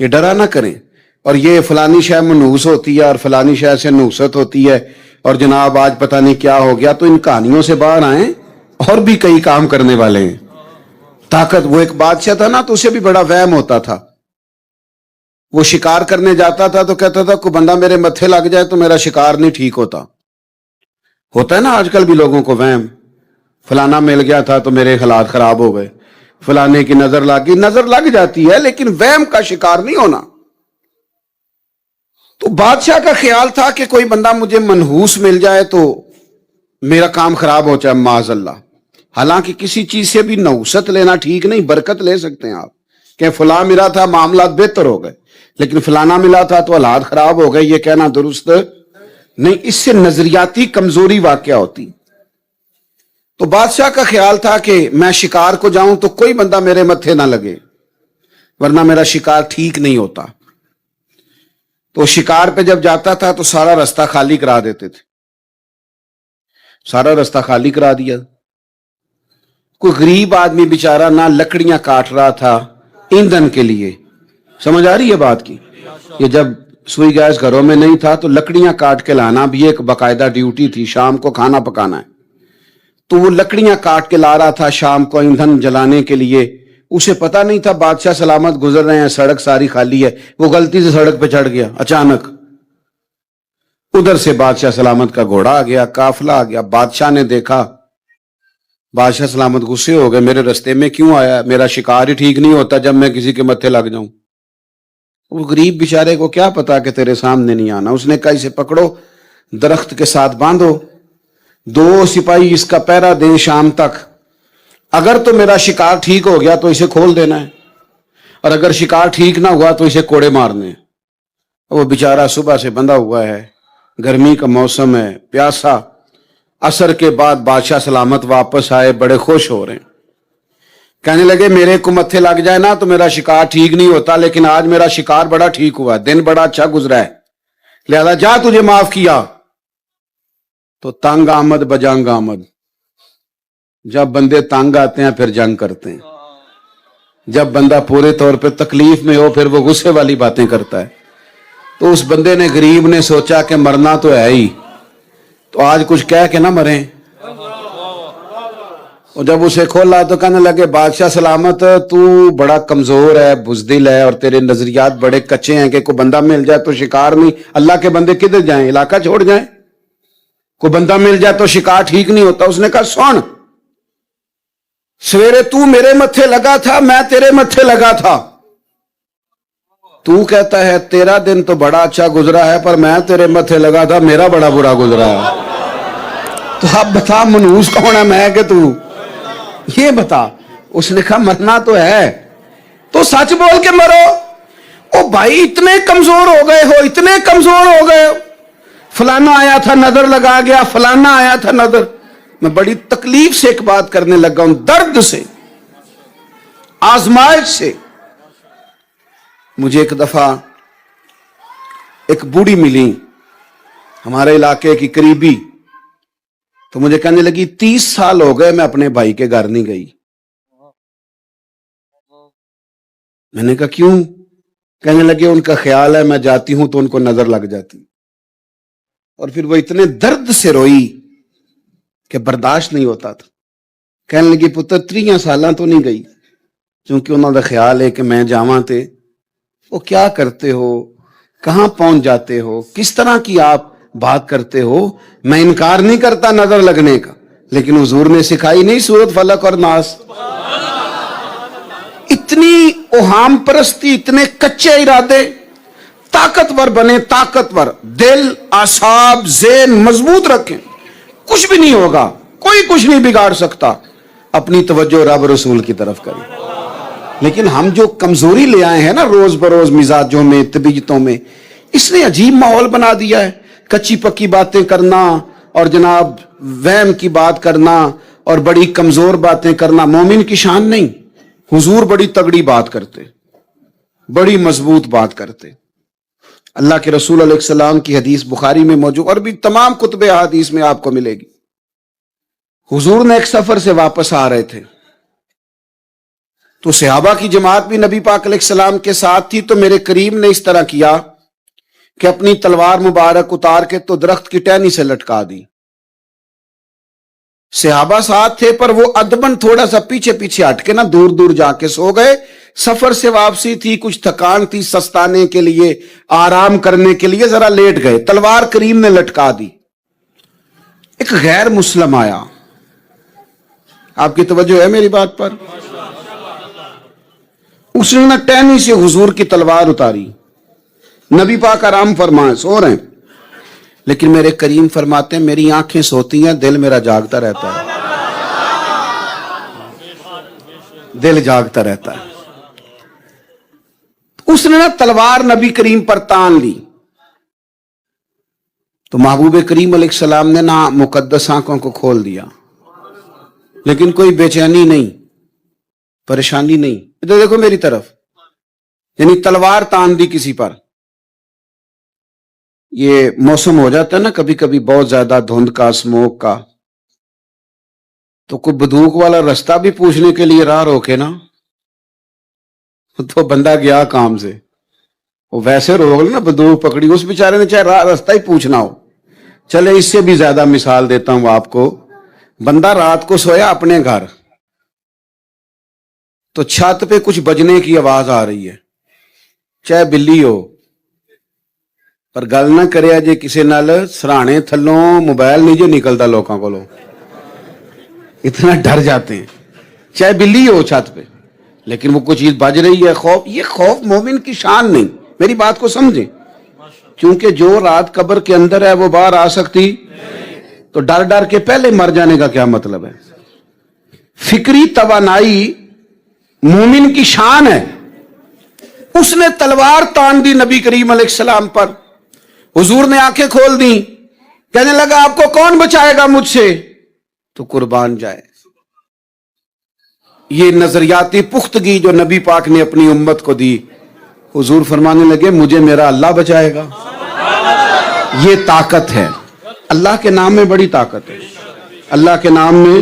یہ ڈرا نہ کریں. اور یہ فلانی شے منحوس ہوتی ہے اور فلانی شے سے نحوست ہوتی ہے اور جناب آج پتہ نہیں کیا ہو گیا, تو ان کہانیوں سے باہر آئیں. اور بھی کئی کام کرنے والے ہیں. طاقت, وہ ایک بادشاہ تھا نا, تو اسے بھی بڑا وہم ہوتا تھا. وہ شکار کرنے جاتا تھا تو کہتا تھا کوئی بندہ میرے متھے لگ جائے تو میرا شکار نہیں ٹھیک ہوتا. ہوتا ہے نا آج کل بھی لوگوں کو وہم, فلانا مل گیا تھا تو میرے حالات خراب ہو گئے, فلانے کی نظر لگ گئی. نظر لگ جاتی ہے لیکن وہم کا شکار نہیں ہونا. تو بادشاہ کا خیال تھا کہ کوئی بندہ مجھے منحوس مل جائے تو میرا کام خراب ہو جائے معاذ اللہ. حالانکہ کسی چیز سے بھی نحوست لینا ٹھیک نہیں, برکت لے سکتے ہیں آپ کہ فلاں ملا تھا معاملات بہتر ہو گئے, لیکن فلانا ملا تھا تو حالات خراب ہو گئے, یہ کہنا درست نہیں. اس سے نظریاتی کمزوری واقع ہوتی. تو بادشاہ کا خیال تھا کہ میں شکار کو جاؤں تو کوئی بندہ میرے متھے نہ لگے ورنہ میرا شکار ٹھیک نہیں ہوتا. تو شکار پہ جب جاتا تھا تو سارا رستہ خالی کرا دیتے تھے. سارا رستہ خالی کرا دیا. کوئی غریب آدمی بیچارہ نہ لکڑیاں کاٹ رہا تھا ایندھن کے لیے. سمجھ آ رہی ہے بات کی؟ یہ جب سوئی گیس گھروں میں نہیں تھا تو لکڑیاں کاٹ کے لانا بھی ایک باقاعدہ ڈیوٹی تھی. شام کو کھانا پکانا ہے تو وہ لکڑیاں کاٹ کے لا رہا تھا شام کو ایندھن جلانے کے لیے. اسے پتا نہیں تھا بادشاہ سلامت گزر رہے ہیں, سڑک ساری خالی ہے. وہ غلطی سے سڑک پہ چڑھ گیا اچانک. ادھر سے بادشاہ سلامت کا گھوڑا آ گیا, قافلہ آ گیا. بادشاہ نے دیکھا, بادشاہ سلامت غصے ہو گئے, میرے رستے میں کیوں آیا؟ میرا شکار ہی ٹھیک نہیں ہوتا جب میں کسی کے متھے لگ جاؤں. وہ غریب بیچارے کو کیا پتا کہ تیرے سامنے نہیں آنا. اس نے کہا اسے پکڑو, درخت کے ساتھ باندھو, 2 سپاہی اس کا پہرا دیں شام تک. اگر تو میرا شکار ٹھیک ہو گیا تو اسے کھول دینا ہے, اور اگر شکار ٹھیک نہ ہوا تو اسے کوڑے مارنے. وہ بیچارہ صبح سے بندھا ہوا ہے, گرمی کا موسم ہے, پیاسا. عصر کے بعد بادشاہ سلامت واپس آئے, بڑے خوش ہو رہے ہیں. کہنے لگے میرے کو متھے لگ جائے نا تو میرا شکار ٹھیک نہیں ہوتا, لیکن آج میرا شکار بڑا ٹھیک ہوا, دن بڑا اچھا گزرا ہے, لہذا جا تجھے معاف کیا. تو تنگ آمد بجنگ آمد. جب بندے تنگ آتے ہیں پھر جنگ کرتے ہیں. جب بندہ پورے طور پہ تکلیف میں ہو پھر وہ غصے والی باتیں کرتا ہے. تو اس بندے نے, غریب نے سوچا کہ مرنا تو ہے ہی, تو آج کچھ کہہ کے نہ مریں. اور جب اسے کھولا تو کہنے لگے بادشاہ سلامت تو بڑا کمزور ہے, بزدل ہے, اور تیرے نظریات بڑے کچے ہیں کہ کوئی بندہ مل جائے تو شکار نہیں. اللہ کے بندے کدھر جائیں, علاقہ چھوڑ جائیں؟ کوئی بندہ مل جائے تو شکار ٹھیک نہیں ہوتا. اس نے کہا سن, سویرے تو میرے متھے لگا تھا, میں تیرے متھے لگا تھا. تو کہتا ہے تیرا دن تو بڑا اچھا گزرا ہے, پر میں تیرے متھے لگا تھا, میرا بڑا برا گزرا ہے. تو اب بتا منحوس کون ہے, میں کہ تو؟ یہ بتا. اس نے کہا مرنا تو ہے تو سچ بول کے مرو. او بھائی اتنے کمزور ہو گئے ہو, اتنے کمزور ہو گئے ہو. فلانا آیا تھا نظر لگا گیا, فلانا آیا تھا نظر. میں بڑی تکلیف سے ایک بات کرنے لگا ہوں, درد سے, آزمائش سے. مجھے ایک دفعہ ایک بوڑھی ملی ہمارے علاقے کی قریبی, تو مجھے کہنے لگی 30 سال ہو گئے میں اپنے بھائی کے گھر نہیں گئی. میں نے کہا کیوں؟ کہنے لگے ان کا خیال ہے میں جاتی ہوں تو ان کو نظر لگ جاتی. اور پھر وہ اتنے درد سے روئی کہ برداشت نہیں ہوتا تھا. کہنے لگی پتر 30 سالاں تو نہیں گئی, چونکہ انہوں کا خیال ہے کہ میں جاواں تے. وہ کیا کرتے ہو, کہاں پہنچ جاتے ہو, کس طرح کی آپ بات کرتے ہو. میں انکار نہیں کرتا نظر لگنے کا, لیکن حضور نے سکھائی نہیں سورت فلق اور ناس. اتنی اوہام پرستی, اتنے کچے ارادے. طاقتور بنے, طاقتور دل, اعصاب, ذہن مضبوط رکھیں, کچھ بھی نہیں ہوگا, کوئی کچھ نہیں بگاڑ سکتا. اپنی توجہ رب رسول کی طرف کریں. لیکن ہم جو کمزوری لے آئے ہیں نا روز بروز مزاجوں میں, طبیعتوں میں, اس نے عجیب ماحول بنا دیا ہے. کچی پکی باتیں کرنا اور جناب وہم کی بات کرنا اور بڑی کمزور باتیں کرنا مومن کی شان نہیں. حضور بڑی تگڑی بات کرتے, بڑی مضبوط بات کرتے. اللہ کے رسول علیہ السلام کی حدیث بخاری میں موجود, اور بھی تمام کتب احادیث میں آپ کو ملے گی. حضور نے ایک سفر سے واپس آ رہے تھے, تو صحابہ کی جماعت بھی نبی پاک علیہ السلام کے ساتھ تھی، تو میرے کریم نے اس طرح کیا کہ اپنی تلوار مبارک اتار کے تو درخت کی ٹہنی سے لٹکا دی۔ صحابہ ساتھ تھے پر وہ ادبن تھوڑا سا پیچھے پیچھے ہٹ کے نا دور دور جا کے سو گئے۔ سفر سے واپسی تھی، کچھ تھکان تھی، سستانے کے لیے، آرام کرنے کے لیے ذرا لیٹ گئے، تلوار کریم نے لٹکا دی۔ ایک غیر مسلم آیا، آپ کی توجہ ہے میری بات پر؟ اس نے نہ ٹہنی سے حضور کی تلوار اتاری، نبی پاک آرام فرمائے، سو رہے ہیں، لیکن میرے کریم فرماتے ہیں میری آنکھیں سوتی ہیں، دل میرا جاگتا رہتا ہے، دل جاگتا رہتا ہے۔ اس نے نا تلوار نبی کریم پر تان لی، تو محبوب کریم علیہ السلام نے نا مقدس آنکھوں کو کھول دیا، لیکن کوئی بے چینی نہیں، پریشانی نہیں۔ ادھر دیکھو میری طرف، یعنی تلوار تان دی کسی پر۔ یہ موسم ہو جاتا ہے نا کبھی کبھی بہت زیادہ دھند کا، اسموک کا، تو کوئی بندوق والا رستہ بھی پوچھنے کے لیے راہ روکے نا تو بندہ گیا کام سے، وہ ویسے روک نا بندوق پکڑی، اس بیچارے نے چاہے راستہ ہی پوچھنا ہو۔ چلے اس سے بھی زیادہ مثال دیتا ہوں آپ کو، بندہ رات کو سویا اپنے گھر، تو چھت پہ کچھ بجنے کی آواز آ رہی ہے، چاہے بلی ہو، پر گل نہ کرے جے کسی نال سرانے تھلوں موبائل نہیں جو نکلتا لوکاں کو، اتنا ڈر جاتے ہیں، چاہے بلی ہو چھت پہ، لیکن وہ کوئی چیز بج رہی ہے، خوف۔ یہ خوف مومن کی شان نہیں، میری بات کو سمجھیں، کیونکہ جو رات قبر کے اندر ہے وہ باہر آ سکتی، تو ڈر ڈر کے پہلے مر جانے کا کیا مطلب ہے؟ فکری توانائی مومن کی شان ہے۔ اس نے تلوار تان دی نبی کریم علیہ السلام پر، حضور نے آنکھیں کھول دی، کہنے لگا آپ کو کون بچائے گا مجھ سے؟ تو قربان جائے۔ یہ نظریاتی پختگی جو نبی پاک نے اپنی امت کو دی، حضور فرمانے لگے مجھے میرا اللہ بچائے گا۔ یہ طاقت ہے، اللہ کے نام میں بڑی طاقت ہے، اللہ کے نام میں۔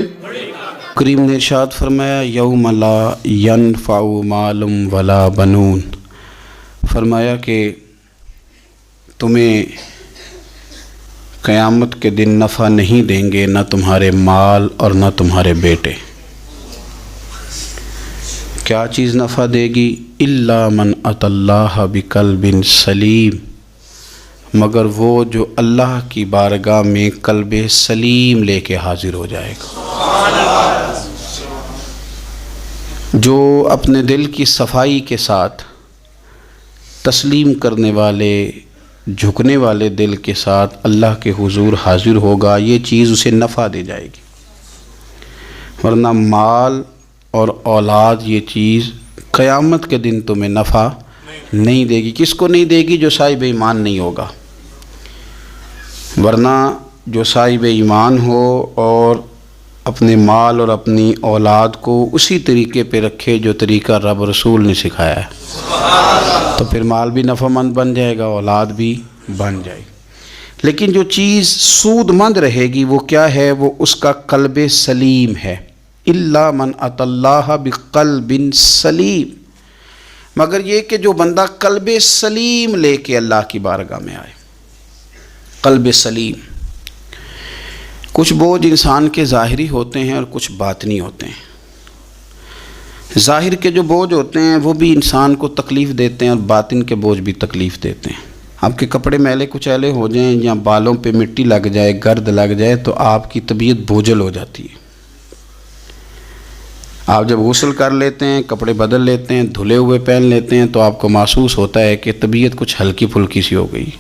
کریم نے ارشاد فرمایا یوم لا ینفع مال ولا بنون، فرمایا کہ تمہیں قیامت کے دن نفع نہیں دیں گے، نہ تمہارے مال اور نہ تمہارے بیٹے۔ کیا چیز نفع دے گی؟ الا من اتی اللہ بقلب سلیم، مگر وہ جو اللہ کی بارگاہ میں قلب سلیم لے کے حاضر ہو جائے گا، جو اپنے دل کی صفائی کے ساتھ تسلیم کرنے والے، جھکنے والے دل کے ساتھ اللہ کے حضور حاضر ہوگا، یہ چیز اسے نفع دے جائے گی۔ ورنہ مال اور اولاد یہ چیز قیامت کے دن تمہیں نفع نہیں دے گی۔ کس کو نہیں دے گی؟ جو صاحب ایمان نہیں ہوگا۔ ورنہ جو صاحب ایمان ہو اور اپنے مال اور اپنی اولاد کو اسی طریقے پہ رکھے جو طریقہ رب رسول نے سکھایا ہے، تو پھر مال بھی نفع مند بن جائے گا، اولاد بھی بن جائے گی۔ لیکن جو چیز سود مند رہے گی وہ کیا ہے؟ وہ اس کا قلب سلیم ہے۔ الا من اتی اللہ بقلب سلیم، مگر یہ کہ جو بندہ قلب سلیم لے کے اللہ کی بارگاہ میں آئے، قلب سلیم۔ کچھ بوجھ انسان کے ظاہری ہوتے ہیں اور کچھ باطنی ہوتے ہیں۔ ظاہر کے جو بوجھ ہوتے ہیں وہ بھی انسان کو تکلیف دیتے ہیں، اور باطن کے بوجھ بھی تکلیف دیتے ہیں۔ آپ کے کپڑے میلے کچیلے ہو جائیں یا بالوں پہ مٹی لگ جائے، گرد لگ جائے، تو آپ کی طبیعت بوجھل ہو جاتی ہے۔ آپ جب غسل کر لیتے ہیں، کپڑے بدل لیتے ہیں، دھلے ہوئے پہن لیتے ہیں، تو آپ کو محسوس ہوتا ہے کہ طبیعت کچھ ہلکی پھلکی سی ہو گئی،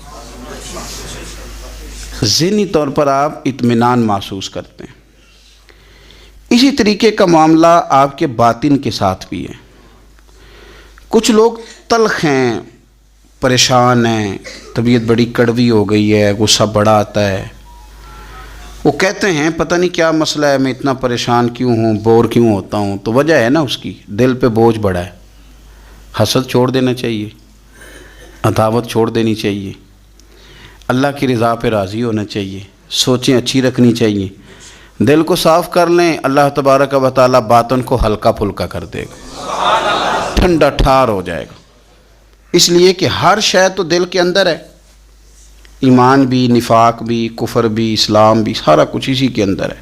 ذہنی طور پر آپ اطمینان محسوس کرتے ہیں۔ اسی طریقے کا معاملہ آپ کے باطن کے ساتھ بھی ہے۔ کچھ لوگ تلخ ہیں، پریشان ہیں، طبیعت بڑی کڑوی ہو گئی ہے، غصہ بڑا آتا ہے، وہ کہتے ہیں پتہ نہیں کیا مسئلہ ہے، میں اتنا پریشان کیوں ہوں، بور کیوں ہوتا ہوں؟ تو وجہ ہے نا اس کی، دل پہ بوجھ بڑا ہے۔ حسد چھوڑ دینا چاہیے، عداوت چھوڑ دینی چاہیے، اللہ کی رضا پہ راضی ہونا چاہیے، سوچیں اچھی رکھنی چاہیے، دل کو صاف کر لیں، اللہ تبارک و تعالیٰ باطن کو ہلکا پھلکا کر دے گا، ٹھنڈا ٹھار ہو جائے گا۔ اس لیے کہ ہر شے تو دل کے اندر ہے، ایمان بھی، نفاق بھی، کفر بھی، اسلام بھی، سارا کچھ اسی کے اندر ہے۔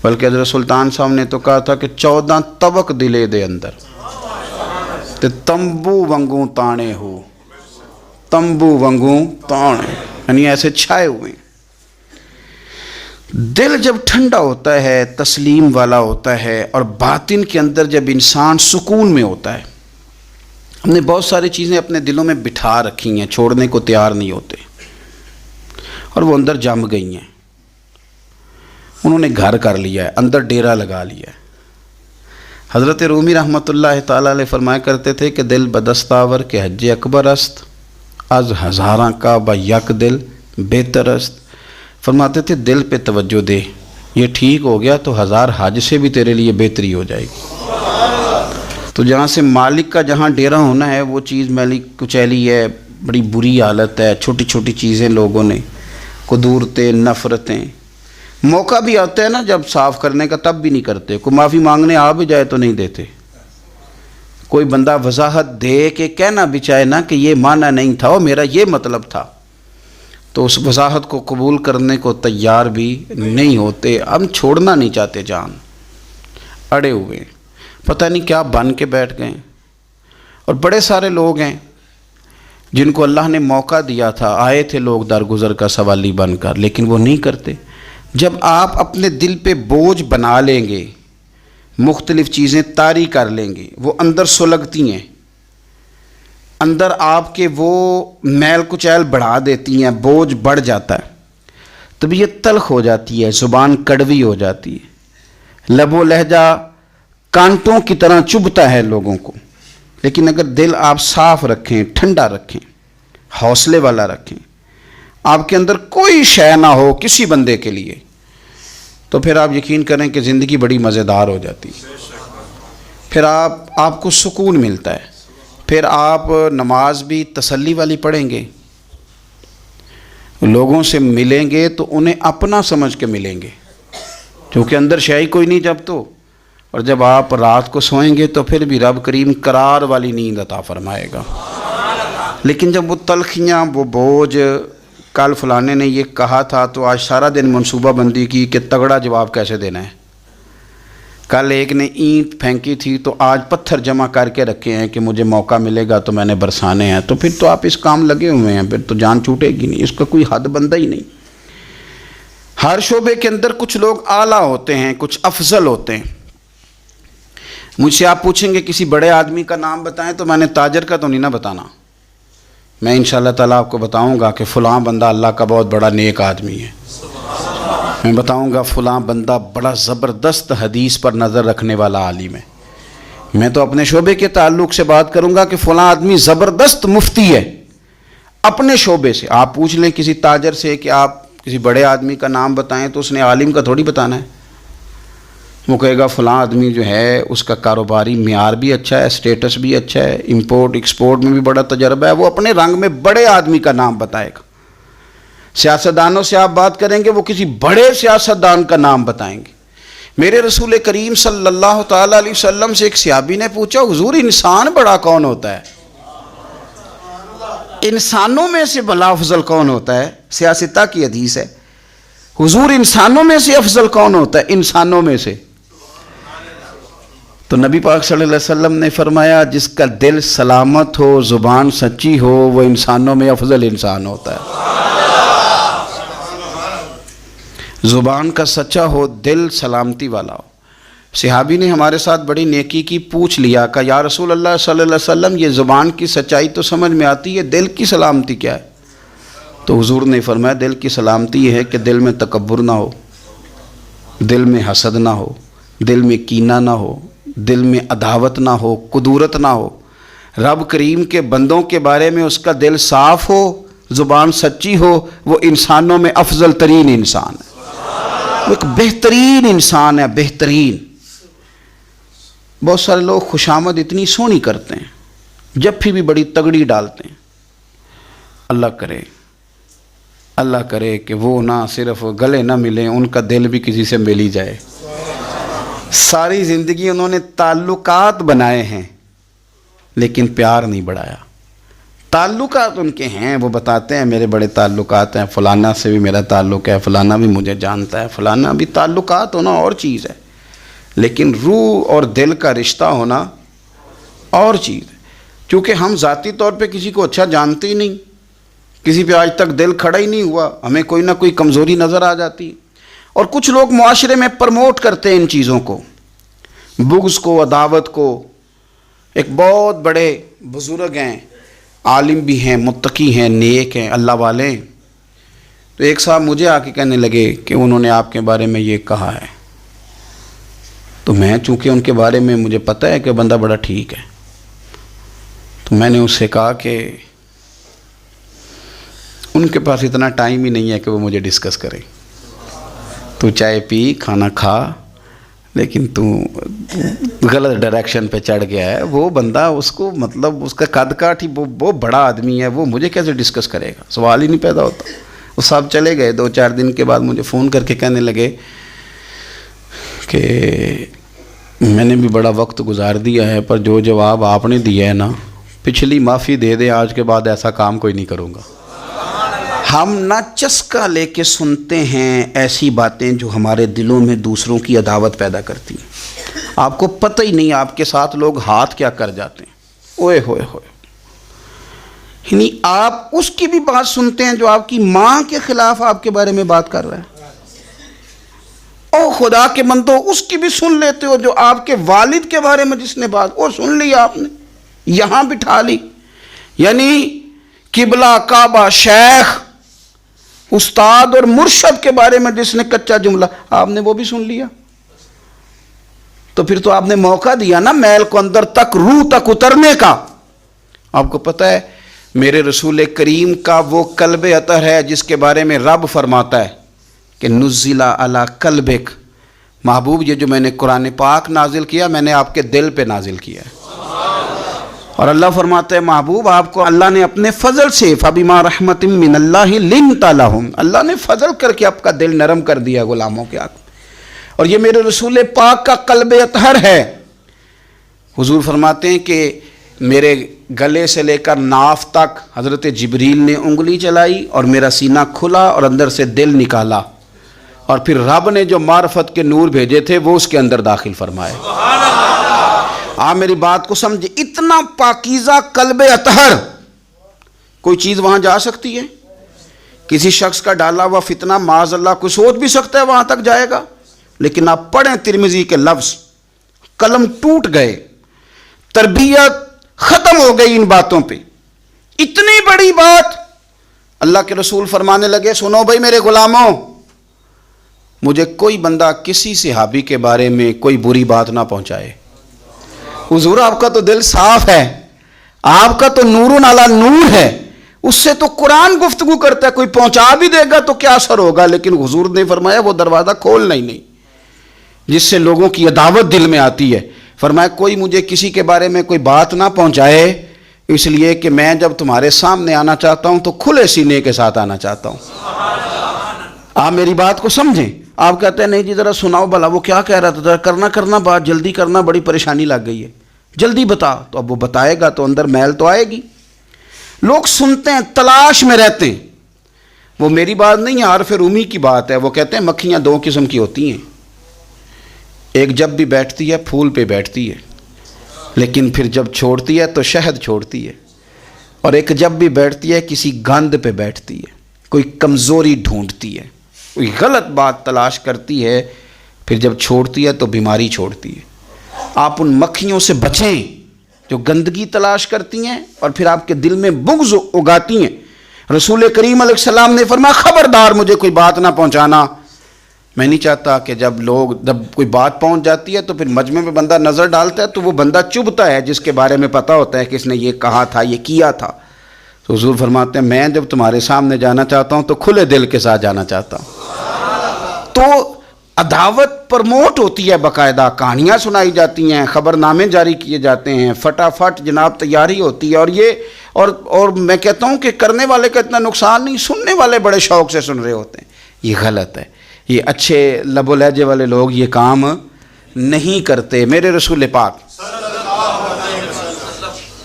بلکہ حضرت سلطان صاحب نے تو کہا تھا کہ 14 طبق دلے دے اندر تے تمبو ونگوں تانے ہو، تمبو ونگوں تانے، یعنی ایسے چھائے ہوئے ہیں۔ دل جب ٹھنڈا ہوتا ہے، تسلیم والا ہوتا ہے، اور باطن کے اندر جب انسان سکون میں ہوتا ہے، ہم نے بہت ساری چیزیں اپنے دلوں میں بٹھا رکھی ہیں، چھوڑنے کو تیار نہیں ہوتے، اور وہ اندر جم گئی ہیں، انہوں نے گھر کر لیا ہے، اندر ڈیرا لگا لیا ہے۔ حضرت رومی رحمۃ اللہ تعالیٰ علیہ فرمایا کرتے تھے کہ دل بدستاور کے حج اکبر است، از ہزاراں کا با یک دل بہتر است۔ فرماتے تھے دل پہ توجہ دے، یہ ٹھیک ہو گیا تو 1000 حج سے بھی تیرے لیے بہتری ہو جائے گی۔ تو جہاں سے مالک کا جہاں ڈیرا ہونا ہے وہ چیز میلی کچیلی ہے، بڑی بری حالت ہے، چھوٹی چھوٹی چیزیں لوگوں نے، قدورتیں، نفرتیں، موقع بھی آتا ہے نا جب صاف کرنے کا تب بھی نہیں کرتے، کوئی معافی مانگنے آ بھی جائے تو نہیں دیتے، کوئی بندہ وضاحت دے کہ کہنا بھی چاہے نا کہ یہ معنی نہیں تھا اور میرا یہ مطلب تھا، تو اس وضاحت کو قبول کرنے کو تیار بھی نہیں ہوتے۔ ہم چھوڑنا نہیں چاہتے، جان اڑے ہوئے، پتہ نہیں کیا بن کے بیٹھ گئے۔ اور بڑے سارے لوگ ہیں جن کو اللہ نے موقع دیا تھا، آئے تھے لوگ درگزر کا سوالی بن کر، لیکن وہ نہیں کرتے۔ جب آپ اپنے دل پہ بوجھ بنا لیں گے، مختلف چیزیں طاری کر لیں گے، وہ اندر سلگتی ہیں، اندر آپ کے وہ میل کچیل بڑھا دیتی ہیں، بوجھ بڑھ جاتا ہے، طبیعت تلخ ہو جاتی ہے، زبان کڑوی ہو جاتی ہے، لب و لہجہ کانٹوں کی طرح چبھتا ہے لوگوں کو۔ لیکن اگر دل آپ صاف رکھیں، ٹھنڈا رکھیں، حوصلے والا رکھیں، آپ کے اندر کوئی شے نہ ہو کسی بندے کے لیے، تو پھر آپ یقین کریں کہ زندگی بڑی مزیدار ہو جاتی ہے۔ پھر آپ کو سکون ملتا ہے، پھر آپ نماز بھی تسلی والی پڑھیں گے، لوگوں سے ملیں گے تو انہیں اپنا سمجھ کے ملیں گے، کیونکہ اندر شے ہی کوئی نہیں جب تو۔ اور جب آپ رات کو سوئیں گے تو پھر بھی رب کریم قرار والی نیند عطا فرمائے گا۔ لیکن جب وہ تلخیاں، وہ بوجھ، کل فلانے نے یہ کہا تھا تو آج سارا دن منصوبہ بندی کی کہ تگڑا جواب کیسے دینا ہے، کل ایک نے اینٹ پھینکی تھی تو آج پتھر جمع کر کے رکھے ہیں کہ مجھے موقع ملے گا تو میں نے برسانے ہیں، تو پھر تو آپ اس کام لگے ہوئے ہیں، پھر تو جان چھوٹے گی نہیں، اس کا کوئی حد بندہ ہی نہیں۔ ہر شعبے کے اندر کچھ لوگ اعلیٰ ہوتے ہیں، کچھ افضل ہوتے ہیں۔ مجھ سے آپ پوچھیں گے کسی بڑے آدمی کا نام بتائیں تو میں نے تاجر کا تو نہیں نہ بتانا، میں انشاءاللہ تعالیٰ آپ کو بتاؤں گا کہ فلاں بندہ اللہ کا بہت بڑا نیک آدمی ہے، میں بتاؤں گا فلاں بندہ بڑا زبردست حدیث پر نظر رکھنے والا عالم ہے۔ میں تو اپنے شعبے کے تعلق سے بات کروں گا کہ فلاں آدمی زبردست مفتی ہے اپنے شعبے سے۔ آپ پوچھ لیں کسی تاجر سے کہ آپ کسی بڑے آدمی کا نام بتائیں تو اس نے عالم کا تھوڑی بتانا ہے، وہ کہے گا فلاں آدمی جو ہے اس کا کاروباری معیار بھی اچھا ہے، اسٹیٹس بھی اچھا ہے، امپورٹ ایکسپورٹ میں بھی بڑا تجربہ ہے، وہ اپنے رنگ میں بڑے آدمی کا نام بتائے گا۔ سیاستدانوں سے آپ بات کریں گے، وہ کسی بڑے سیاستدان کا نام بتائیں گے۔ میرے رسول کریم صلی اللہ تعالیٰ علیہ وسلم سے ایک صحابی نے پوچھا، حضور انسان بڑا کون ہوتا ہے؟ انسانوں میں سے بلا افضل کون ہوتا ہے؟ سیاستہ کی حدیث ہے، حضور انسانوں میں سے افضل کون ہوتا ہے؟ انسانوں میں سے تو نبی پاک صلی اللہ علیہ وسلم نے فرمایا جس کا دل سلامت ہو، زبان سچی ہو، وہ انسانوں میں افضل انسان ہوتا ہے۔ زبان کا سچا ہو، دل سلامتی والا ہو۔ صحابی نے ہمارے ساتھ بڑی نیکی کی، پوچھ لیا کہ یا رسول اللہ صلی اللہ علیہ وسلم یہ زبان کی سچائی تو سمجھ میں آتی ہے، دل کی سلامتی کیا ہے؟ تو حضور نے فرمایا دل کی سلامتی یہ ہے کہ دل میں تکبر نہ ہو، دل میں حسد نہ ہو، دل میں کینہ نہ ہو، دل میں عداوت نہ ہو، کدورت نہ ہو، رب کریم کے بندوں کے بارے میں اس کا دل صاف ہو، زبان سچی ہو، وہ انسانوں میں افضل ترین انسان ہے، وہ ایک بہترین انسان ہے، بہترین۔ بہت سارے لوگ خوشامد اتنی سونی کرتے ہیں، جب بھی بڑی تگڑی ڈالتے ہیں، اللہ کرے اللہ کرے کہ وہ نہ صرف گلے نہ ملیں، ان کا دل بھی کسی سے مل ہی جائے۔ ساری زندگی انہوں نے تعلقات بنائے ہیں لیکن پیار نہیں بڑھایا۔ تعلقات ان کے ہیں، وہ بتاتے ہیں میرے بڑے تعلقات ہیں، فلانا سے بھی میرا تعلق ہے، فلانا بھی مجھے جانتا ہے، فلانا بھی۔ تعلقات ہونا اور چیز ہے، لیکن روح اور دل کا رشتہ ہونا اور چیز ہے۔ کیونکہ ہم ذاتی طور پہ کسی کو اچھا جانتے ہی نہیں، کسی پہ آج تک دل کھڑا ہی نہیں ہوا، ہمیں کوئی نہ کوئی کمزوری نظر آ جاتی ہے۔ اور کچھ لوگ معاشرے میں پرموٹ کرتے ہیں ان چیزوں کو، بغض کو، عداوت کو۔ ایک بہت بڑے بزرگ ہیں، عالم بھی ہیں، متقی ہیں، نیک ہیں، اللہ والے ہیں۔ تو ایک صاحب مجھے آ کے کہنے لگے کہ انہوں نے آپ کے بارے میں یہ کہا ہے۔ تو میں چونکہ ان کے بارے میں مجھے پتہ ہے کہ بندہ بڑا ٹھیک ہے، تو میں نے اس سے کہا کہ ان کے پاس اتنا ٹائم ہی نہیں ہے کہ وہ مجھے ڈسکس کرے۔ تو چائے پی، کھانا کھا، لیکن تو غلط ڈائریکشن پہ چڑھ گیا ہے۔ وہ بندہ، اس کو مطلب اس کا قد کاٹھ ہی وہ بڑا آدمی ہے، وہ مجھے کیسے ڈسکس کرے گا؟ سوال ہی نہیں پیدا ہوتا۔ وہ صاحب چلے گئے، 2-4 دن کے بعد مجھے فون کر کے کہنے لگے کہ میں نے بھی بڑا وقت گزار دیا ہے، پر جو جواب آپ نے دیا ہے نا، پچھلی معافی دے دے، آج کے بعد ایسا کام کوئی نہیں کروں گا۔ ہم نہ چسکا لے کے سنتے ہیں ایسی باتیں جو ہمارے دلوں میں دوسروں کی عداوت پیدا کرتی ہیں۔ آپ کو پتہ ہی نہیں آپ کے ساتھ لوگ ہاتھ کیا کر جاتے ہیں۔ اوئے ہوئے ہوئے، یعنی آپ اس کی بھی بات سنتے ہیں جو آپ کی ماں کے خلاف آپ کے بارے میں بات کر رہا ہے۔ او خدا کے بندو، اس کی بھی سن لیتے ہو جو آپ کے والد کے بارے میں جس نے بات، وہ سن لی آپ نے، یہاں بٹھا لی۔ یعنی قبلہ، کعبہ، شیخ، استاد اور مرشد کے بارے میں جس نے کچا جملہ، آپ نے وہ بھی سن لیا۔ تو پھر تو آپ نے موقع دیا نا میل کو اندر تک، روح تک اترنے کا۔ آپ کو پتہ ہے میرے رسول کریم کا وہ قلب اطہر ہے جس کے بارے میں رب فرماتا ہے کہ نزل علی قلبک، محبوب یہ جو میں نے قرآن پاک نازل کیا، میں نے آپ کے دل پہ نازل کیا ہے۔ اور اللہ فرماتا ہے محبوب آپ کو اللہ نے اپنے فضل سے، فَبِمَا رَحْمَةٍ مِّنَ اللَّهِ لِنْتَ لَهُمْ، اللہ نے فضل کر کے آپ کا دل نرم کر دیا غلاموں کے آگے۔ اور یہ میرے رسول پاک کا قلب اطہر ہے۔ حضور فرماتے ہیں کہ میرے گلے سے لے کر ناف تک حضرت جبریل نے انگلی چلائی اور میرا سینہ کھلا اور اندر سے دل نکالا، اور پھر رب نے جو معرفت کے نور بھیجے تھے وہ اس کے اندر داخل فرمائے۔ آپ میری بات کو سمجھے، اتنا پاکیزہ قلب اطہر، کوئی چیز وہاں جا سکتی ہے؟ کسی شخص کا ڈالا ہوا فتنہ معاذ اللہ کوئی سوچ بھی سکتا ہے وہاں تک جائے گا؟ لیکن آپ پڑھیں ترمذی کے لفظ، قلم ٹوٹ گئے، تربیت ختم ہو گئی ان باتوں پہ۔ اتنی بڑی بات اللہ کے رسول فرمانے لگے، سنو بھائی میرے غلاموں، مجھے کوئی بندہ کسی صحابی کے بارے میں کوئی بری بات نہ پہنچائے۔ حضور آپ کا تو دل صاف ہے، آپ کا تو نور علی نور ہے، اس سے تو قرآن گفتگو کرتا ہے، کوئی پہنچا بھی دے گا تو کیا اثر ہوگا؟ لیکن حضور نے فرمایا وہ دروازہ کھولنا ہی نہیں جس سے لوگوں کی عداوت دل میں آتی ہے۔ فرمایا کوئی مجھے کسی کے بارے میں کوئی بات نہ پہنچائے، اس لیے کہ میں جب تمہارے سامنے آنا چاہتا ہوں تو کھلے سینے کے ساتھ آنا چاہتا ہوں۔ آپ میری بات کو سمجھیں۔ آپ کہتے ہیں نہیں جی ذرا سناؤ بھلا وہ کیا کہہ رہا تھا، ذرا کرنا بات جلدی کرنا، بڑی پریشانی لگ گئی ہے، جلدی بتا۔ تو اب وہ بتائے گا تو اندر میل تو آئے گی۔ لوگ سنتے ہیں، تلاش میں رہتے ہیں۔ وہ میری بات نہیں ہے، عارف رومی کی بات ہے۔ وہ کہتے ہیں مکھیاں 2 قسم کی ہوتی ہیں، ایک جب بھی بیٹھتی ہے پھول پہ بیٹھتی ہے، لیکن پھر جب چھوڑتی ہے تو شہد چھوڑتی ہے، اور ایک جب بھی بیٹھتی ہے کسی گند پہ بیٹھتی ہے، کوئی کمزوری ڈھونڈتی ہے، کوئی غلط بات تلاش کرتی ہے، پھر جب چھوڑتی ہے تو بیماری چھوڑتی ہے۔ آپ ان مکھیوں سے بچیں جو گندگی تلاش کرتی ہیں اور پھر آپ کے دل میں بغض اگاتی ہیں۔ رسول کریم علیہ السلام نے فرمایا خبردار مجھے کوئی بات نہ پہنچانا۔ میں نہیں چاہتا کہ جب کوئی بات پہنچ جاتی ہے تو پھر مجمع میں بندہ نظر ڈالتا ہے تو وہ بندہ چبھتا ہے جس کے بارے میں پتہ ہوتا ہے کہ اس نے یہ کہا تھا، یہ کیا تھا۔ تو حضور فرماتے ہیں میں جب تمہارے سامنے جانا چاہتا ہوں تو کھلے دل کے ساتھ جانا چاہتا ہوں۔ تو عداوت پرموٹ ہوتی ہے، باقاعدہ کہانیاں سنائی جاتی ہیں، خبر نامے جاری کیے جاتے ہیں، فٹافٹ جناب تیاری ہوتی ہے، اور یہ اور میں کہتا ہوں کہ کرنے والے کا اتنا نقصان نہیں، سننے والے بڑے شوق سے سن رہے ہوتے ہیں. یہ غلط ہے. یہ اچھے لب و لہجے والے لوگ یہ کام نہیں کرتے. میرے رسول پاک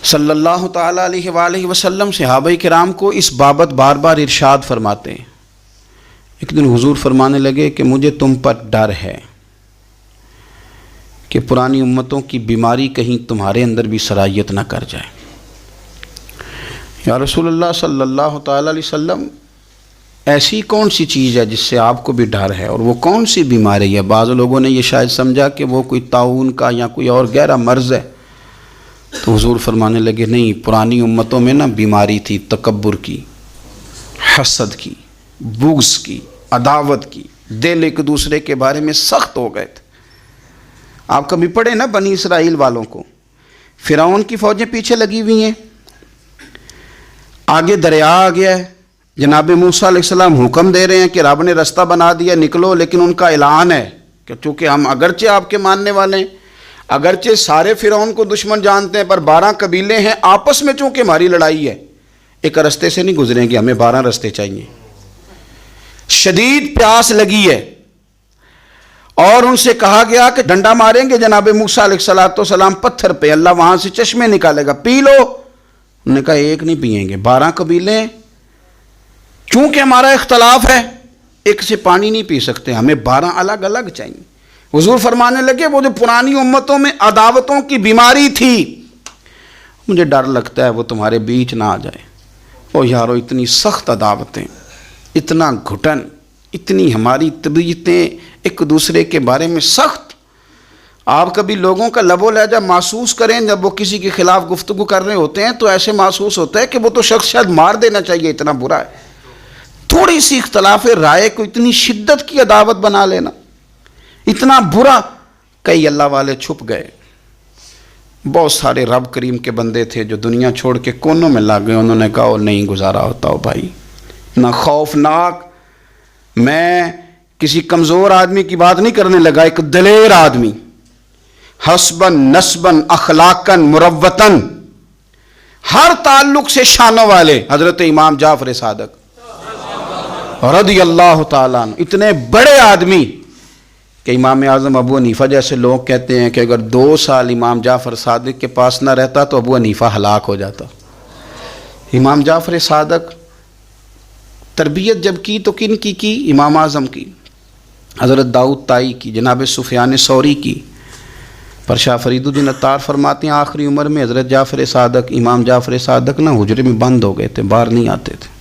صلی اللہ تعالیٰ علیہ وآلہ وسلم صحابہ کرام کو اس بابت بار بار ارشاد فرماتے ہیں. ایک دن حضور فرمانے لگے کہ مجھے تم پر ڈر ہے کہ پرانی امتوں کی بیماری کہیں تمہارے اندر بھی سرایت نہ کر جائے. یا رسول اللہ صلی اللہ تعالیٰ علیہ وسلم، ایسی کون سی چیز ہے جس سے آپ کو بھی ڈر ہے، اور وہ کون سی بیماری ہے؟ بعض لوگوں نے یہ شاید سمجھا کہ وہ کوئی طاعون کا یا کوئی اور گہرا مرض ہے. تو حضور فرمانے لگے نہیں، پرانی امتوں میں نا بیماری تھی تکبر کی، حسد کی، بغض کی، عداوت کی. دل ایک دوسرے کے بارے میں سخت ہو گئے تھے. آپ کبھی پڑھے نا بنی اسرائیل والوں کو، فرعون کی فوجیں پیچھے لگی ہوئی ہیں، آگے دریا آ گیا ہے، جناب موسیٰ علیہ السلام حکم دے رہے ہیں کہ رب نے رستہ بنا دیا، نکلو. لیکن ان کا اعلان ہے کہ چونکہ ہم اگرچہ آپ کے ماننے والے ہیں، اگرچہ سارے فرعون کو دشمن جانتے ہیں، پر 12 قبیلے ہیں، آپس میں چونکہ ہماری لڑائی ہے، ایک رستے سے نہیں گزریں گے، ہمیں 12 رستے چاہیے. شدید پیاس لگی ہے، اور ان سے کہا گیا کہ ڈنڈا ماریں گے جناب موسیٰ علیہ السلام پتھر پہ، اللہ وہاں سے چشمے نکالے گا، پی لو. انہوں نے کہا ایک نہیں پئیں گے، 12 قبیلے چونکہ ہمارا اختلاف ہے، ایک سے پانی نہیں پی سکتے، ہمیں 12 الگ الگ چاہیے. حضور فرمانے لگے وہ جو پرانی امتوں میں عداوتوں کی بیماری تھی، مجھے ڈر لگتا ہے وہ تمہارے بیچ نہ آ جائے. او یارو، اتنی سخت عداوتیں، اتنا گھٹن، اتنی ہماری طبیعتیں ایک دوسرے کے بارے میں سخت. آپ کبھی لوگوں کا لب و لہجہ محسوس کریں، جب وہ کسی کے خلاف گفتگو کر رہے ہوتے ہیں تو ایسے محسوس ہوتا ہے کہ وہ تو شخص شاید مار دینا چاہیے، اتنا برا ہے. تھوڑی سی اختلاف رائے کو اتنی شدت کی عداوت بنا لینا، اتنا برا. کئی اللہ والے چھپ گئے، بہت سارے رب کریم کے بندے تھے جو دنیا چھوڑ کے کونوں میں لگ گئے. انہوں نے کہا نہیں گزارا ہوتا ہو بھائی، نہ خوفناک. میں کسی کمزور آدمی کی بات نہیں کرنے لگا، ایک دلیر آدمی، حسبن نسبن اخلاقن مروتن، ہر تعلق سے شانوں والے، حضرت امام جعفر صادق رضی اللہ تعالیٰ عنہ. اتنے بڑے آدمی کہ امام اعظم ابو حنیفہ جیسے لوگ کہتے ہیں کہ اگر 2 سال امام جعفر صادق کے پاس نہ رہتا تو ابو حنیفہ ہلاک ہو جاتا. امام جعفر صادق تربیت جب کی تو کن کی؟ امام اعظم کی، حضرت داؤد طائی کی، جناب سفیان ثوری کی. پر شاہ فرید الدین عطار فرماتے ہیں آخری عمر میں حضرت جعفر صادق، امام جعفر صادق نا حجرے میں بند ہو گئے تھے، باہر نہیں آتے تھے.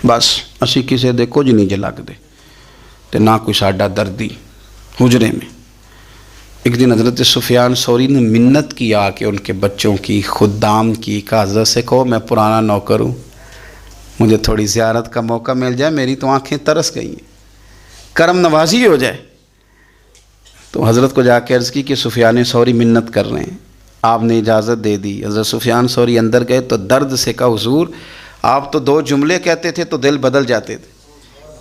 بس اسی کسی دے کچھ نہیں جے لگ دے تے نہ کوئی ساڈا دردی حجرے میں. ایک دن حضرت سفیان ثوری نے منت کی آ کے ان کے بچوں کی، خدام کی، کہا حضرت سے کہو میں پرانا نوکر ہوں، مجھے تھوڑی زیارت کا موقع مل جائے، میری تو آنکھیں ترس گئی ہیں، کرم نوازی ہو جائے. تو حضرت کو جا کے عرض کی کہ سفیان ثوری منت کر رہے ہیں. آپ نے اجازت دے دی. حضرت سفیان ثوری اندر گئے تو درد سے کہا حضور آپ تو 2 جملے کہتے تھے تو دل بدل جاتے تھے.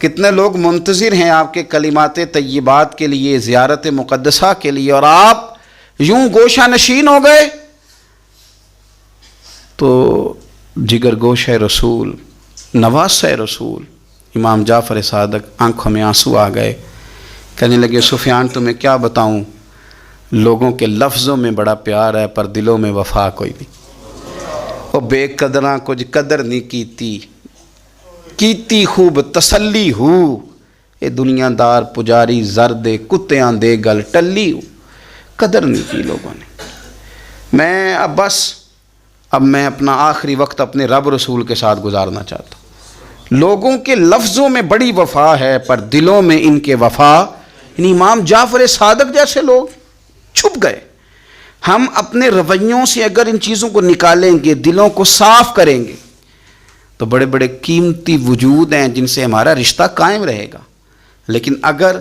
کتنے لوگ منتظر ہیں آپ کے کلمات طیبات کے لیے، زیارت مقدسہ کے لیے، اور آپ یوں گوشہ نشین ہو گئے. تو جگر گوشہ رسول، نواسہ رسول امام جعفر صادق آنکھوں میں آنسو آ گئے. کہنے لگے سفیان تمہیں کیا بتاؤں، لوگوں کے لفظوں میں بڑا پیار ہے پر دلوں میں وفا کوئی نہیں. وہ بے قدراں کچھ قدر نہیں کیتی خوب تسلی ہو، اے دنیا دار پجاری زرد کتیاں دے گل ٹلی ہو. قدر نہیں کی لوگوں نے. میں اب میں اپنا آخری وقت اپنے رب رسول کے ساتھ گزارنا چاہتا ہوں. لوگوں کے لفظوں میں بڑی وفا ہے پر دلوں میں ان کے وفا. یعنی امام جعفر صادق جیسے لوگ چھپ گئے. ہم اپنے رویوں سے اگر ان چیزوں کو نکالیں گے، دلوں کو صاف کریں گے، تو بڑے بڑے قیمتی وجود ہیں جن سے ہمارا رشتہ قائم رہے گا. لیکن اگر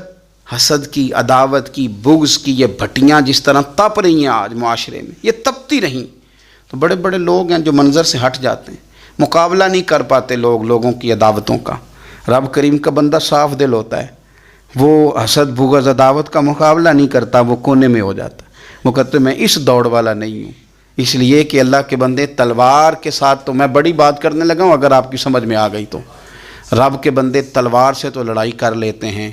حسد کی، عداوت کی، بغض کی یہ بھٹیاں جس طرح تپ رہی ہیں آج معاشرے میں، یہ تپتی رہیں تو بڑے بڑے لوگ ہیں جو منظر سے ہٹ جاتے ہیں، مقابلہ نہیں کر پاتے لوگوں کی عداوتوں کا. رب کریم کا بندہ صاف دل ہوتا ہے، وہ حسد بغض عداوت کا مقابلہ نہیں کرتا، وہ کونے میں ہو جاتا. وہ کہتے میں اس دوڑ والا نہیں ہوں. اس لیے کہ اللہ کے بندے تلوار کے ساتھ، تو میں بڑی بات کرنے لگا ہوں اگر آپ کی سمجھ میں آ گئی تو، رب کے بندے تلوار سے تو لڑائی کر لیتے ہیں،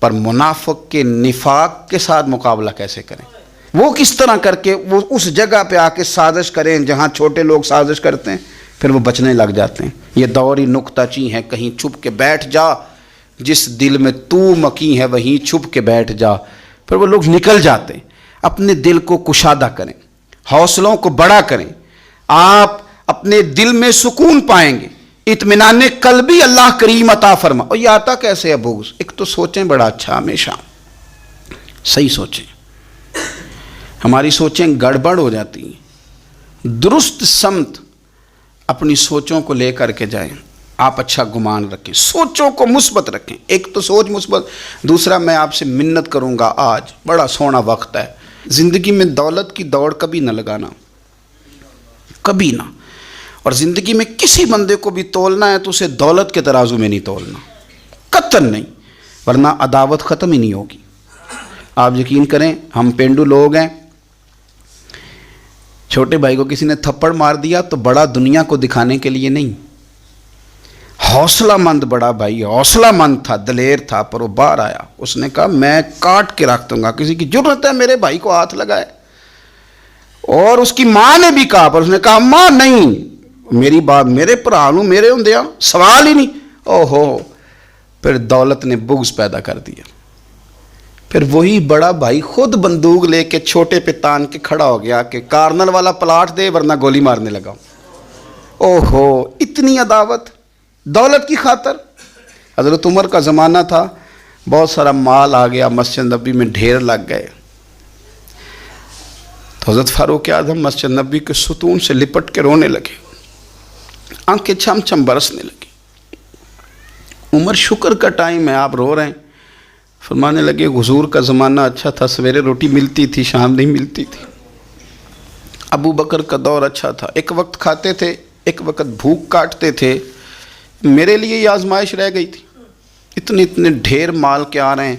پر منافق کے نفاق کے ساتھ مقابلہ کیسے کریں؟ وہ کس طرح کر کے وہ اس جگہ پہ آ کے سازش کریں جہاں چھوٹے لوگ سازش کرتے ہیں، پھر وہ بچنے لگ جاتے ہیں. یہ دوری نکتہ چی ہیں، کہیں چھپ کے بیٹھ جا، جس دل میں تو مکی ہے وہیں چھپ کے بیٹھ جا. پھر وہ لوگ نکل جاتے ہیں. اپنے دل کو کشادہ کریں، حوصلوں کو بڑا کریں، آپ اپنے دل میں سکون پائیں گے. اطمینان قلبی اللہ کریم عطا فرما. اور یہ آتا کیسے ہے بغض؟ ایک تو سوچیں بڑا اچھا، ہمیشہ صحیح سوچیں. ہماری سوچیں گڑبڑ ہو جاتی ہیں. درست سمت اپنی سوچوں کو لے کر کے جائیں. آپ اچھا گمان رکھیں، سوچوں کو مثبت رکھیں. ایک تو سوچ مثبت، دوسرا میں آپ سے منت کروں گا، آج بڑا سونا وقت ہے، زندگی میں دولت کی دوڑ کبھی نہ لگانا، کبھی نہ. اور زندگی میں کسی بندے کو بھی تولنا ہے تو اسے دولت کے ترازو میں نہیں تولنا، قطعاً نہیں، ورنہ عداوت ختم ہی نہیں ہوگی. آپ یقین کریں، ہم پینڈو لوگ ہیں، چھوٹے بھائی کو کسی نے تھپڑ مار دیا تو بڑا دنیا کو دکھانے کے لیے نہیں، حوصلہ مند بڑا بھائی، حوصلہ مند تھا، دلیر تھا، پر وہ باہر آیا. اس نے کہا میں کاٹ کے رکھ دوں گا. کسی کی جرت ہے میرے بھائی کو ہاتھ لگائے؟ اور اس کی ماں نے بھی کہا، پر اس نے کہا ماں نہیں، میری بات میرے پرا نوں میرے ہوندیا سوال ہی نہیں. اوہو، پھر دولت نے بغض پیدا کر دیا. پھر وہی بڑا بھائی خود بندوق لے کے چھوٹے پہ تان کے کھڑا ہو گیا کہ کارنل والا پلاٹ دے ورنہ گولی مارنے لگا. اوہو، اتنی عداوت دولت کی خاطر. حضرت عمر کا زمانہ تھا، بہت سارا مال آ گیا، مسجد نبی میں ڈھیر لگ گئے. تو حضرت فاروق اعظم مسجد نبی کے ستون سے لپٹ کے رونے لگے، آنکھیں چھم چھم برسنے لگی. عمر شکر کا ٹائم ہے، آپ رو رہے ہیں. فرمانے لگے حضور کا زمانہ اچھا تھا، سویرے روٹی ملتی تھی، شام نہیں ملتی تھی. ابو بکر کا دور اچھا تھا، ایک وقت کھاتے تھے، ایک وقت بھوک کاٹتے تھے. میرے لیے یہ آزمائش رہ گئی تھی، اتنے اتنے ڈھیر مال کے آ رہے ہیں.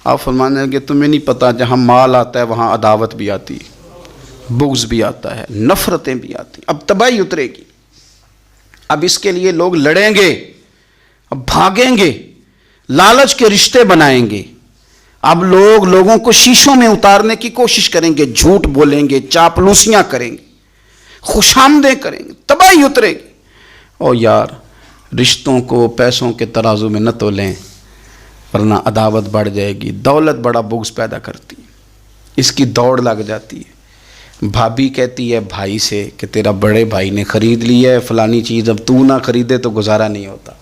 آپ فرمانے لگے تمہیں نہیں پتا، جہاں مال آتا ہے وہاں عداوت بھی آتی ہے، بغض بھی آتا ہے، نفرتیں بھی آتی ہیں. اب تباہی اترے گی. اب اس کے لیے لوگ لڑیں گے، اب بھاگیں گے، لالچ کے رشتے بنائیں گے. اب لوگ لوگوں کو شیشوں میں اتارنے کی کوشش کریں گے، جھوٹ بولیں گے، چاپلوسیاں کریں گے، خوشامدیں کریں گے، تباہی اترے گی. او یار، رشتوں کو پیسوں کے ترازو میں نہ تولیں ورنہ عداوت بڑھ جائے گی. دولت بڑا بغض پیدا کرتی ہے، اس کی دوڑ لگ جاتی ہے. بھابھی کہتی ہے بھائی سے کہ تیرا بڑے بھائی نے خرید لی ہے فلانی چیز، اب تو نہ خریدے تو گزارا نہیں ہوتا.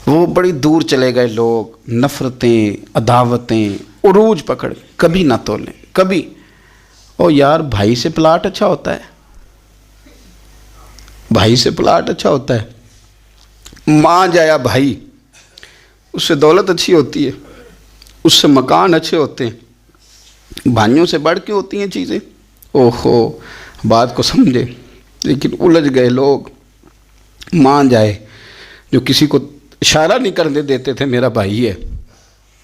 وہ بڑی دور چلے گئے لوگ، نفرتیں، عداوتیں عروج پکڑ، کبھی نہ تولیں کبھی. او یار، بھائی سے پلاٹ اچھا ہوتا ہے، بھائی سے پلاٹ اچھا ہوتا ہے. ماں جایا بھائی، اس سے دولت اچھی ہوتی ہے، اس سے مکان اچھے ہوتے ہیں، بھائیوں سے بڑھ کے ہوتی ہیں چیزیں. اوہو، بات کو سمجھے، لیکن الجھ گئے لوگ. ماں جائے، جو کسی کو اشارہ نہیں کرنے دیتے تھے میرا بھائی ہے،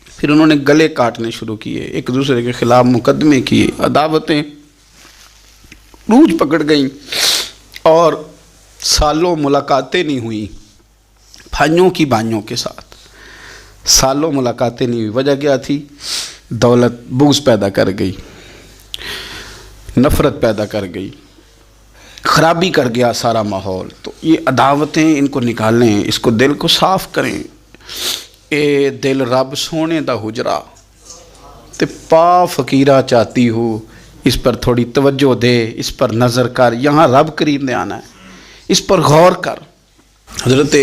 پھر انہوں نے گلے کاٹنے شروع کیے، ایک دوسرے کے خلاف مقدمے کیے، عداوتیں روج پکڑ گئیں اور سالوں ملاقاتیں نہیں ہوئیں بھائیوں کی بھائیوں کے ساتھ. سالوں ملاقاتیں نہیں ہوئی. وجہ کیا تھی؟ دولت بغض پیدا کر گئی، نفرت پیدا کر گئی، خرابی کر گیا سارا ماحول. تو یہ عداوتیں ان کو نکالیں، اس کو دل کو صاف کریں. اے دل رب سونے دا حجرا تے پا فقیرہ چاہتی ہو، اس پر تھوڑی توجہ دے، اس پر نظر کر. یہاں رب قریب نے آنا ہے، اس پر غور کر. حضرت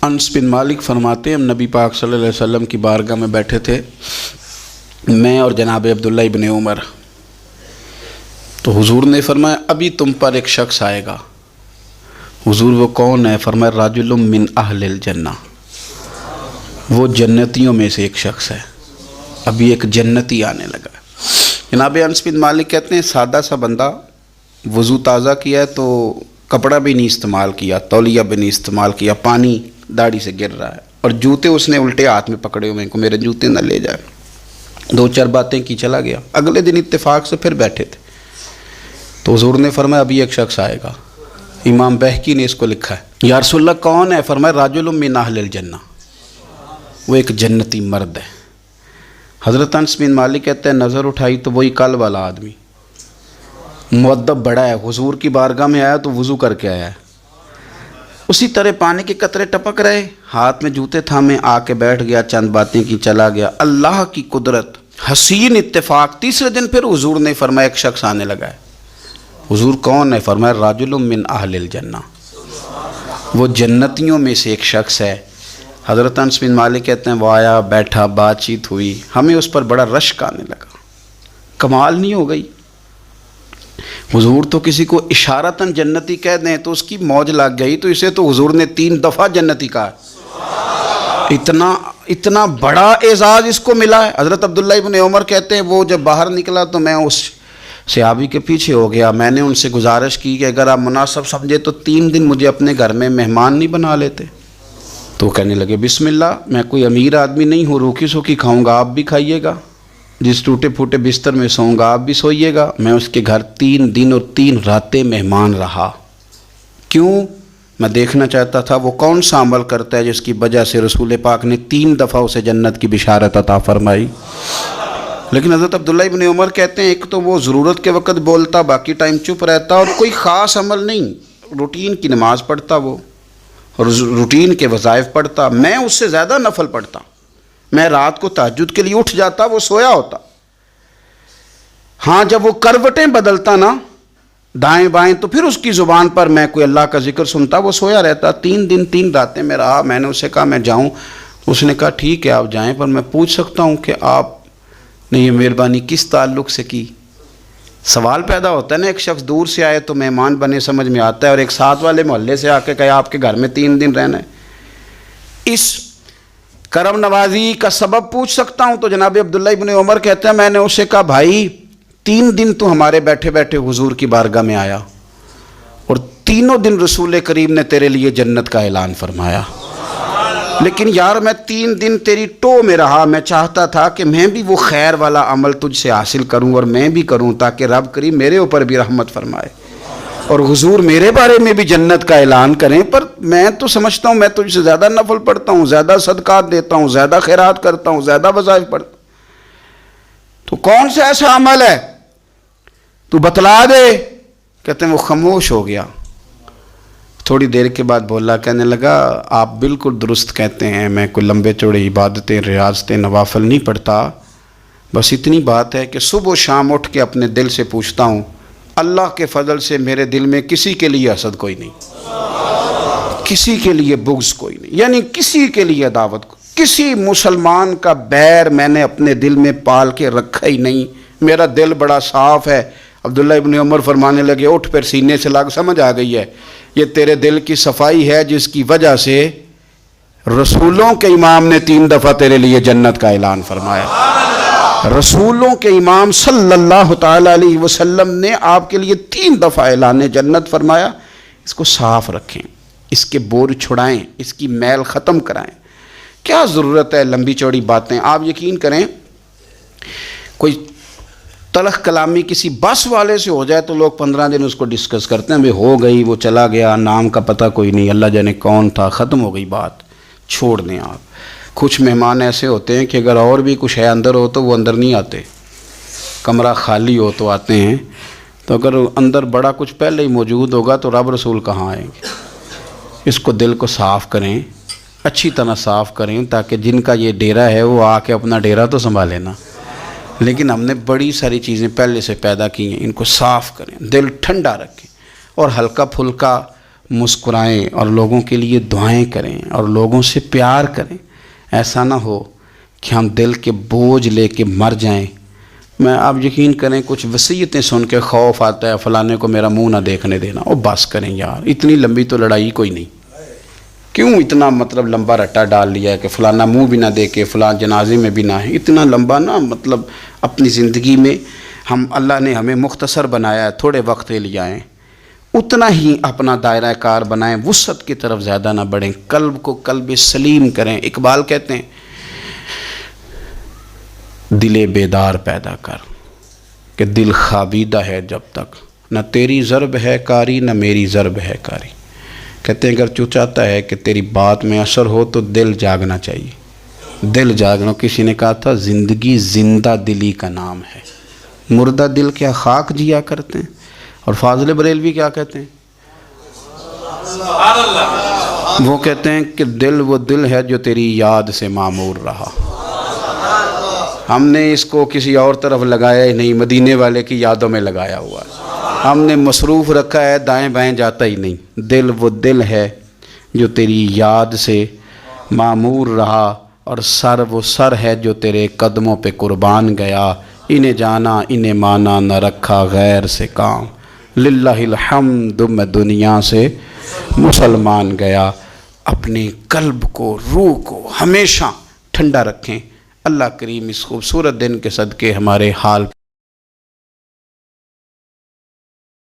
انس بن مالک فرماتے ہیں، ہم نبی پاک صلی اللہ علیہ وسلم کی بارگاہ میں بیٹھے تھے، میں اور جناب عبداللہ ابن عمر. تو حضور نے فرمایا ابھی تم پر ایک شخص آئے گا. حضور وہ کون ہے؟ فرمایا رجل من اہل الجنہ، وہ جنتیوں میں سے ایک شخص ہے. ابھی ایک جنتی آنے لگا. جناب انس بن مالک کہتے ہیں سادہ سا بندہ، وضو تازہ کیا ہے تو کپڑا بھی نہیں استعمال کیا، تولیہ بھی نہیں استعمال کیا، پانی داڑھی سے گر رہا ہے. اور جوتے اس نے الٹے ہاتھ میں پکڑے ہوئے کو میرے جوتے نہ لے جائے. 2-4 باتیں کی چلا گیا. اگلے دن اتفاق سے پھر بیٹھے تھے تو حضور نے فرمایا ابھی ایک شخص آئے گا. امام بہقی نے اس کو لکھا ہے. یا رسول اللہ کون ہے؟ فرمایا رجل من اہل الجنہ، وہ ایک جنتی مرد ہے. حضرت انس بن مالک کہتے ہیں نظر اٹھائی تو وہی کل والا آدمی، مؤدب بڑا ہے، حضور کی بارگاہ میں آیا تو وضو کر کے آیا ہے. اسی طرح پانی کے قطرے ٹپک رہے، ہاتھ میں جوتے تھامے آ کے بیٹھ گیا، چند باتیں کی چلا گیا. اللہ کی قدرت، حسین اتفاق. تیسرے دن پھر حضور نے فرمایا ایک شخص آنے لگا ہے. حضور کون ہے؟ فرمایا رجل من اہل الجنہ، وہ جنتیوں میں سے ایک شخص ہے. حضرت انس بن مالک کہتے ہیں وہ آیا، بیٹھا، بات چیت ہوئی، ہمیں اس پر بڑا رشک آنے لگا. کمال نہیں ہو گئی؟ حضور تو کسی کو اشارتاً جنتی کہہ دیں تو اس کی موج لگ گئی، تو اسے تو حضور نے 3 دفعہ جنتی کہا. اتنا بڑا اعزاز اس کو ملا ہے. حضرت عبداللہ ابن عمر کہتے ہیں وہ جب باہر نکلا تو میں اس صحابی کے پیچھے ہو گیا. میں نے ان سے گزارش کی کہ اگر آپ مناسب سمجھے تو 3 دن مجھے اپنے گھر میں مہمان نہیں بنا لیتے. تو کہنے لگے بسم اللہ، میں کوئی امیر آدمی نہیں ہوں، روکی سوکی کھاؤں گا، آپ بھی کھائیے گا، جس ٹوٹے پھوٹے بستر میں سوؤں گا آپ بھی سوئیے گا. میں اس کے گھر 3 دن اور 3 راتیں مہمان رہا. کیوں؟ میں دیکھنا چاہتا تھا وہ کون سا عمل کرتا ہے جس کی وجہ سے رسول پاک نے 3 دفعہ اسے جنت کی بشارت عطا فرمائی. لیکن حضرت عبداللہ ابن عمر کہتے ہیں ایک تو وہ ضرورت کے وقت بولتا، باقی ٹائم چپ رہتا، اور کوئی خاص عمل نہیں، روٹین کی نماز پڑھتا، وہ روٹین کے وظائف پڑھتا. میں اس سے زیادہ نفل پڑھتا. میں رات کو تہجد کے لیے اٹھ جاتا، وہ سویا ہوتا. ہاں جب وہ کروٹیں بدلتا نا دائیں بائیں تو پھر اس کی زبان پر میں کوئی اللہ کا ذکر سنتا، وہ سویا رہتا. 3 دن 3 راتیں میں رہا. میں نے اسے کہا میں جاؤں. اس نے کہا ٹھیک ہے آپ جائیں، پر میں پوچھ سکتا ہوں کہ آپ نے یہ مہربانی کس تعلق سے کی؟ سوال پیدا ہوتا ہے نا، ایک شخص دور سے آئے تو مہمان بنے سمجھ میں آتا ہے، اور ایک ساتھ والے محلے سے آ کے کہے آپ کے گھر میں 3 دن رہنا ہے. اس کرم نوازی کا سبب پوچھ سکتا ہوں؟ تو جناب عبداللہ ابن عمر کہتے ہیں میں نے اسے کہا بھائی 3 دن تو ہمارے بیٹھے بیٹھے حضور کی بارگاہ میں آیا، اور 3 دن رسول کریم نے تیرے لیے جنت کا اعلان فرمایا. لیکن یار میں 3 دن تیری ٹو میں رہا. میں چاہتا تھا کہ میں بھی وہ خیر والا عمل تجھ سے حاصل کروں اور میں بھی کروں، تاکہ رب کریم میرے اوپر بھی رحمت فرمائے اور حضور میرے بارے میں بھی جنت کا اعلان کریں. پر میں تو سمجھتا ہوں میں تجھ سے زیادہ نفل پڑھتا ہوں، زیادہ صدقات دیتا ہوں، زیادہ خیرات کرتا ہوں، زیادہ وظائف پڑھتا ہوں. تو کون سا ایسا عمل ہے تو بتلا دے. کہتے ہیں وہ خاموش ہو گیا. تھوڑی دیر کے بعد بولا، کہنے لگا آپ بالکل درست کہتے ہیں، میں کوئی لمبے چوڑے عبادتیں ریاضتیں نوافل نہیں پڑھتا. بس اتنی بات ہے کہ صبح و شام اٹھ کے اپنے دل سے پوچھتا ہوں، اللہ کے فضل سے میرے دل میں کسی کے لیے حسد کوئی نہیں، کسی کے لیے بغض کوئی نہیں، یعنی کسی کے لیے عداوت، کسی مسلمان کا بیر میں نے اپنے دل میں پال کے رکھا ہی نہیں. میرا دل بڑا صاف ہے. عبداللہ ابن عمر فرمانے لگے اٹھ پھر سینے سے لگ، سمجھ آ گئی ہے یہ تیرے دل کی صفائی ہے جس کی وجہ سے رسولوں کے امام نے 3 دفعہ تیرے لیے جنت کا اعلان فرمایا. رسولوں کے امام صلی اللہ تعالی علیہ وسلم نے آپ کے لیے 3 دفعہ اعلان جنت فرمایا. اس کو صاف رکھیں، اس کے بور چھڑائیں، اس کی میل ختم کرائیں. کیا ضرورت ہے لمبی چوڑی باتیں؟ آپ یقین کریں کوئی تلخ کلامی کسی بس والے سے ہو جائے تو لوگ 15 دن اس کو ڈسکس کرتے ہیں، بھئی ہو گئی، وہ چلا گیا، نام کا پتہ کوئی نہیں، اللہ جانے کون تھا، ختم ہو گئی بات، چھوڑ دیں آپ. کچھ مہمان ایسے ہوتے ہیں کہ اگر اور بھی کچھ ہے اندر ہو تو وہ اندر نہیں آتے، کمرہ خالی ہو تو آتے ہیں. تو اگر اندر بڑا کچھ پہلے ہی موجود ہوگا تو رب رسول کہاں آئیں گے؟ اس کو دل کو صاف کریں، اچھی طرح صاف کریں، تاکہ جن کا یہ ڈیرا ہے وہ آ کے اپنا ڈیرا تو سنبھالے نا. لیکن ہم نے بڑی ساری چیزیں پہلے سے پیدا کی ہیں. ان کو صاف کریں، دل ٹھنڈا رکھیں، اور ہلکا پھلکا مسکرائیں، اور لوگوں کے لیے دعائیں کریں، اور لوگوں سے پیار کریں. ایسا نہ ہو کہ ہم دل کے بوجھ لے کے مر جائیں. میں آپ یقین کریں کچھ وصیتیں سن کے خوف آتا ہے فلانے کو میرا منہ نہ دیکھنے دینا. وہ بس کریں یار، اتنی لمبی تو لڑائی کوئی نہیں. کیوں اتنا مطلب لمبا رٹا ڈال لیا ہے کہ فلانا منہ بھی نہ دیکھے، فلاں جنازے میں بھی نہ ہے. اتنا لمبا نا، مطلب اپنی زندگی میں اللہ نے ہمیں مختصر بنایا ہے، تھوڑے وقت لے آئیں. اتنا ہی اپنا دائرہ کار بنائیں، وسعت کی طرف زیادہ نہ بڑھیں، قلب کو قلب سلیم کریں۔ اقبال کہتے ہیں دل بیدار پیدا کر، کہ دل خوابیدہ ہے جب تک، نہ تیری ضرب ہے کاری نہ میری ضرب ہے کاری۔ کہتے ہیں اگر تو چاہتا ہے کہ تیری بات میں اثر ہو تو دل جاگنا چاہیے، دل جاگنا۔ کسی نے کہا تھا زندگی زندہ دلی کا نام ہے، مردہ دل کیا خاک جیا کرتے ہیں؟ اور فاضل بریلوی کیا کہتے ہیں؟ وہ کہتے ہیں کہ دل وہ دل ہے جو تیری یاد سے معمور رہا۔ ہم نے اس کو کسی اور طرف لگایا ہی نہیں، مدینے والے کی یادوں میں لگایا ہوا ہے۔ ہم نے مصروف رکھا ہے، دائیں بائیں جاتا ہی نہیں۔ دل وہ دل ہے جو تیری یاد سے معمور رہا، اور سر وہ سر ہے جو تیرے قدموں پہ قربان گیا۔ انہیں جانا انہیں مانا نہ رکھا غیر سے کام، للہ الحمد میں دنیا سے مسلمان گیا۔ اپنے قلب کو، روح کو ہمیشہ ٹھنڈا رکھیں۔ اللہ کریم اس خوبصورت دن کے صدقے ہمارے حال